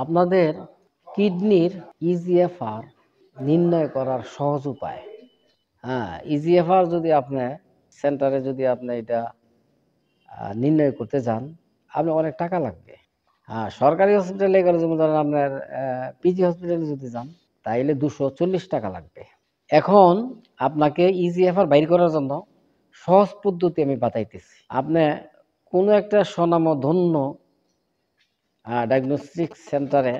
আপনাদের কিডনির ইজিএফআর নির্ণয় করার সহজ উপায়। হ্যাঁ, ইজিএফআর যদি আপনি সেন্টারে যদি আপনি এটা নির্ণয় করতে যান, আপনার অনেক টাকা লাগবে। হ্যাঁ, সরকারি হসপিটালে গেলে যেমন ধরেন আপনার পিজি হসপিটালে যদি যান তাইলে 240 টাকা লাগবে। এখন আপনাকে ইজিএফআর বাইর করার জন্য সহজ পদ্ধতি আমি বাতাইতেছি। আপনি কোনো একটা স্বনামধন্য ডায়াগনস্টিক সেন্টারে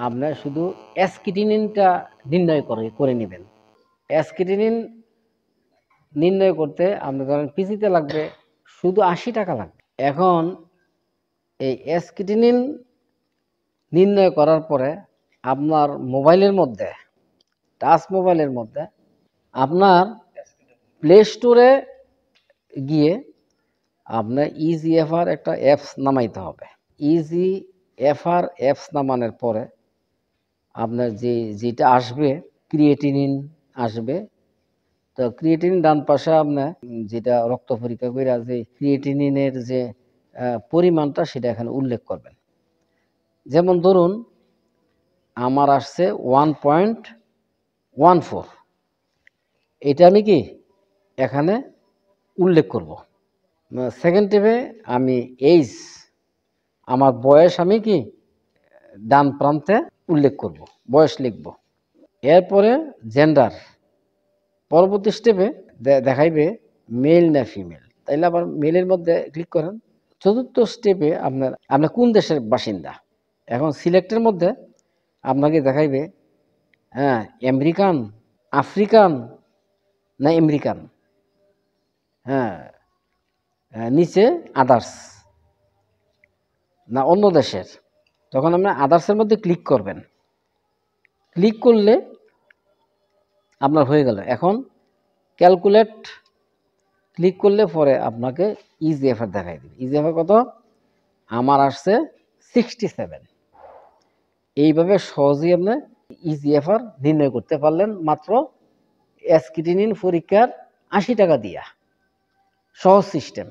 আপনি শুধু অ্যাসকিটিনিনটা নির্ণয় করে নেবেন। অ্যাসকিটিনিন নির্ণয় করতে আপনি ধরেন পিজিতে লাগবে শুধু 80 টাকা লাগবে। এখন এই অ্যাসকিটিনিন নির্ণয় করার পরে আপনার মোবাইলের মধ্যে, টাচ মোবাইলের মধ্যে আপনার প্লে স্টোরে গিয়ে আপনার ইজিএফআর একটা অ্যাপস নামাইতে হবে। ইজিএফআর অ্যাপস নামানোর পরে আপনার যেটা আসবে ক্রিয়েটিনিন আসবে। তো ক্রিয়েটিনিন ডান পাশে আপনার যেটা রক্ত পরীক্ষা করে যে ক্রিয়েটিনিনের যে পরিমাণটা সেটা এখানে উল্লেখ করবেন। যেমন ধরুন আমার আসছে 1.14, এটা আমি কি এখানে উল্লেখ করব। সেকেন্ড টেপে আমি এইজ, আমার বয়স আমি কি ডান প্রান্তে উল্লেখ করব, বয়স লিখব। এরপরে জেন্ডার, পরবর্তী স্টেপে দেখাইবে মেল না ফিমেল, তাইলে আবার মেলের মধ্যে ক্লিক করেন। চতুর্থ স্টেপে আপনার কোন দেশের বাসিন্দা। এখন সিলেক্টের মধ্যে আপনাকে দেখাইবে হ্যাঁ আমেরিকান, আফ্রিকান না আমেরিকান। হ্যাঁ, নিচে আদার্স না অন্য দেশের। তখন আপনি আদার্সের মধ্যে ক্লিক করবেন। ক্লিক করলে আপনার হয়ে গেল। এখন ক্যালকুলেট ক্লিক করলে পরে আপনাকে ইজিএফআর দেখাই দেবে। ইজিএফআর কত? আমার আসছে 67। এইভাবে সহজেই আপনি ইজিএফআর নির্ণয় করতে পারলেন মাত্র অ্যাসকিটিনিন পরীক্ষার 80 টাকা দিয়া। সহজ সিস্টেম।